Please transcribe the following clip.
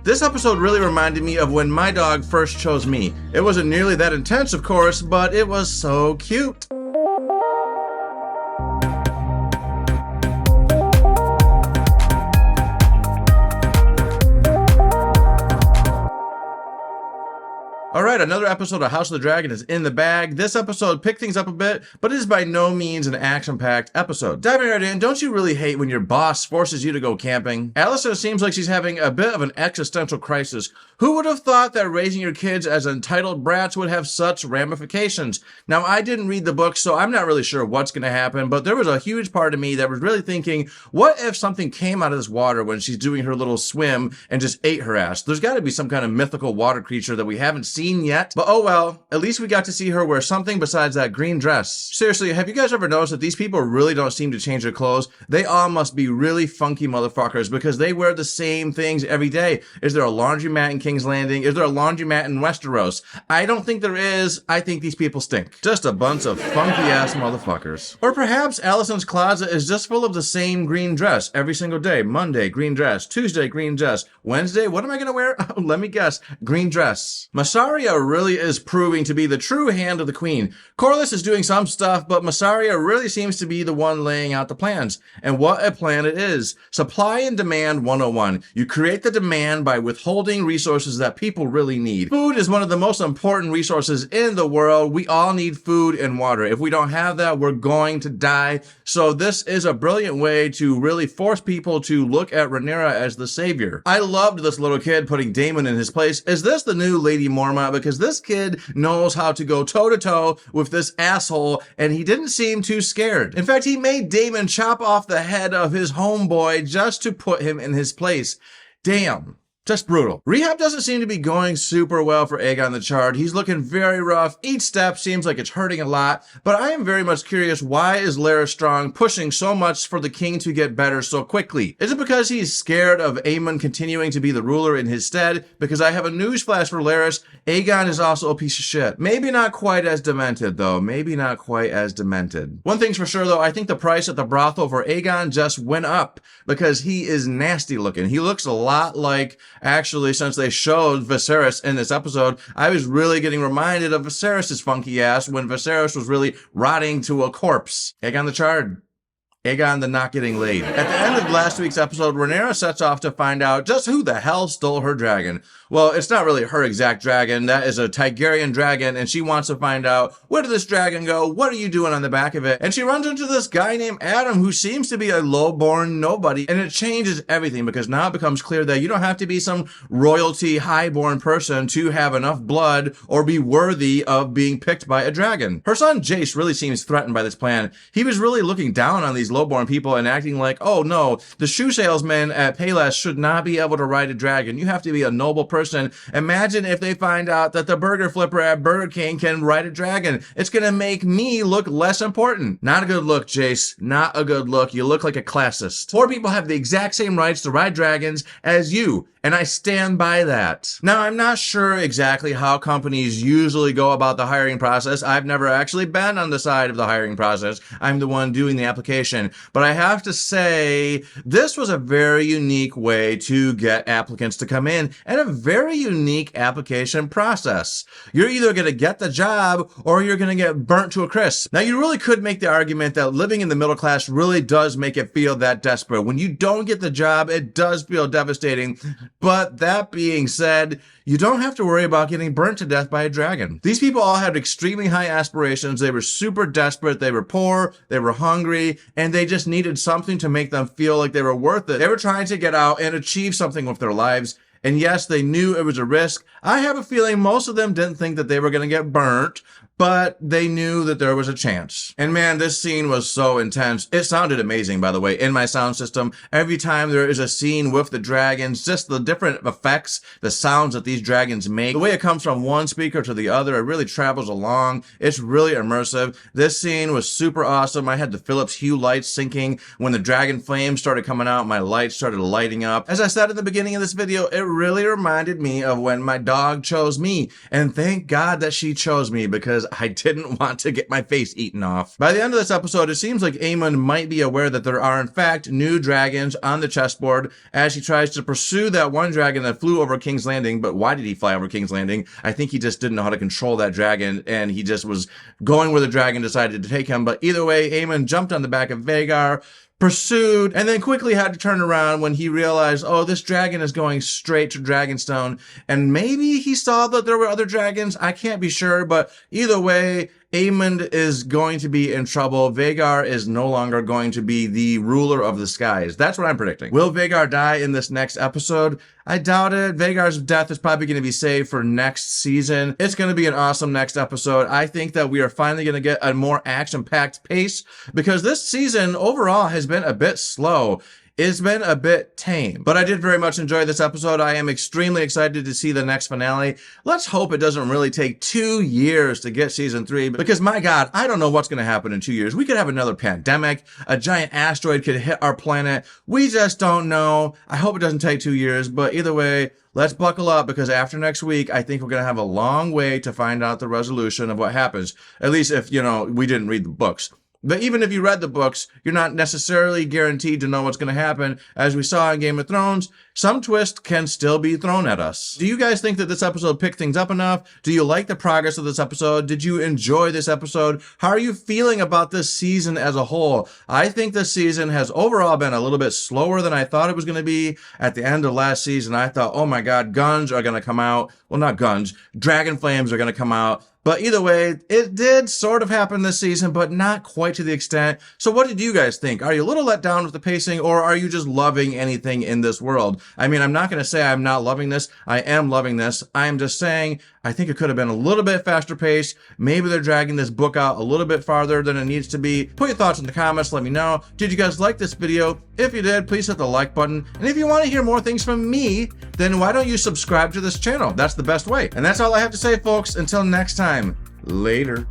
This episode really reminded me of when my dog first chose me. It wasn't nearly that intense, of course, but it was so cute. Alright, another episode of House of the Dragon is in the bag. This episode picked things up a bit, but it is by no means an action-packed episode. Diving right in, don't you really hate when your boss forces you to go camping? Allison seems like she's having a bit of an existential crisis. Who would have thought that raising your kids as entitled brats would have such ramifications? Now, I didn't read the book, so I'm not really sure what's going to happen, but there was a huge part of me that was really thinking, what if something came out of this water when she's doing her little swim and just ate her ass? There's got to be some kind of mythical water creature that we haven't seen yet, but oh well, at least we got to see her wear something besides that green dress. Seriously, have you guys ever noticed that these people really don't seem to change their clothes? They all must be really funky motherfuckers because they wear the same things every day. Is there a laundromat in King's Landing? Is there a laundromat in Westeros? I don't think there is. I think these people stink. Just a bunch of funky ass motherfuckers. Or perhaps Allison's closet is just full of the same green dress every single day. Monday, green dress. Tuesday, green dress. Wednesday, what am I gonna wear? Let me guess. Green dress. Massaria really is proving to be the true hand of the queen. Corlys is doing some stuff, but Massaria really seems to be the one laying out the plans. And what a plan it is. Supply and demand 101. You create the demand by withholding resources that people really need. Food is one of the most important resources in the world. We all need food and water. If we don't have that, we're going to die. So this is a brilliant way to really force people to look at Rhaenyra as the savior. I loved this little kid putting Daemon in his place. Is this the new Lady Mormont? Because this kid knows how to go toe-to-toe with this asshole, and he didn't seem too scared. In fact, he made Daemon chop off the head of his homeboy just to put him in his place. Damn. Just brutal. Rehab doesn't seem to be going super well for Aegon the Charred. He's looking very rough. Each step seems like it's hurting a lot, but I am very much curious, why is Larys Strong pushing so much for the king to get better so quickly? Is it because he's scared of Aemon continuing to be the ruler in his stead? Because I have a newsflash for Larys, Aegon is also a piece of shit. Maybe not quite as demented though. Maybe not quite as demented. One thing's for sure though, I think the price at the brothel for Aegon just went up because he is nasty looking. He looks a lot like, actually, since they showed Viserys in this episode, I was really getting reminded of Viserys' funky ass when Viserys was really rotting to a corpse. Aegon the Charred. Aegon the not getting laid. At the end of last week's episode, Rhaenyra sets off to find out just who the hell stole her dragon. Well, it's not really her exact dragon. That is a Targaryen dragon, and she wants to find out, where did this dragon go? What are you doing on the back of it? And she runs into this guy named Adam, who seems to be a low-born nobody, and it changes everything because now it becomes clear that you don't have to be some royalty, high-born person to have enough blood or be worthy of being picked by a dragon. Her son Jace really seems threatened by this plan. He was really looking down on these low-born people and acting like, oh no, the shoe salesman at Payless should not be able to ride a dragon. You have to be a noble person. Imagine if they find out that the burger flipper at Burger King can ride a dragon. It's gonna make me look less important. Not a good look, Jace. Not a good look. You look like a classist. Poor people have the exact same rights to ride dragons as you, and I stand by that. Now, I'm not sure exactly how companies usually go about the hiring process. I've never actually been on the side of the hiring process. I'm the one doing the application. But I have to say, this was a very unique way to get applicants to come in, and a very unique application process. You're either going to get the job or you're going to get burnt to a crisp. Now, you really could make the argument that living in the middle class really does make it feel that desperate. When you don't get the job, it does feel devastating. But that being said, you don't have to worry about getting burnt to death by a dragon. These people all had extremely high aspirations. They were super desperate. They were poor. They were hungry. And they just needed something to make them feel like they were worth it. They were trying to get out and achieve something with their lives. And yes, they knew it was a risk. I have a feeling most of them didn't think that they were going to get burnt, but they knew that there was a chance. And man, this scene was so intense. It sounded amazing, by the way, in my sound system. Every time there is a scene with the dragons, just the different effects, the sounds that these dragons make, the way it comes from one speaker to the other, it really travels along. It's really immersive. This scene was super awesome. I had the Philips Hue lights syncing. When the dragon flames started coming out, my lights started lighting up. As I said in the beginning of this video, it really reminded me of when my dog chose me. And thank God that she chose me, because I didn't want to get my face eaten off. By the end of this episode, it seems like Eamon might be aware that there are in fact new dragons on the chessboard as he tries to pursue that one dragon that flew over King's Landing. But why did he fly over King's Landing? I think he just didn't know how to control that dragon, and he just was going where the dragon decided to take him. But either way, Eamon jumped on the back of Vhagar, pursued, and then quickly had to turn around when he realized, oh, this dragon is going straight to Dragonstone. And maybe he saw that there were other dragons. I can't be sure, but either way, Aemond is going to be in trouble. Vhagar is no longer going to be the ruler of the skies. That's what I'm predicting. Will Vhagar die in this next episode? I doubt it. Vhagar's death is probably going to be saved for next season. It's going to be an awesome next episode. I think that we are finally going to get a more action-packed pace because this season overall has been a bit slow. It's been a bit tame, but I did very much enjoy this episode. I am extremely excited to see the next finale. Let's hope it doesn't really take 2 years to get season 3, because my God, I don't know what's going to happen in 2 years. We could have another pandemic. A giant asteroid could hit our planet. We just don't know. I hope it doesn't take 2 years, but either way, let's buckle up because after next week, I think we're going to have a long way to find out the resolution of what happens. At least if, we didn't read the books. But even if you read the books, you're not necessarily guaranteed to know what's going to happen. As we saw in Game of Thrones, some twist can still be thrown at us. Do you guys think that this episode picked things up enough? Do you like the progress of this episode? Did you enjoy this episode? How are you feeling about this season as a whole? I think this season has overall been a little bit slower than I thought it was going to be. At the end of last season, I thought, oh my God, guns are going to come out. Well, not guns. Dragon flames are going to come out. But either way, it did sort of happen this season, but not quite to the extent. So what did you guys think? Are you a little let down with the pacing, or are you just loving anything in this world? I mean, I'm not going to say I'm not loving this. I am loving this. I am just saying I think it could have been a little bit faster paced. Maybe they're dragging this book out a little bit farther than it needs to be. Put your thoughts in the comments. Let me know. Did you guys like this video? If you did, please hit the like button. And if you want to hear more things from me, then why don't you subscribe to this channel? That's the best way. And that's all I have to say, folks. Until next time, later.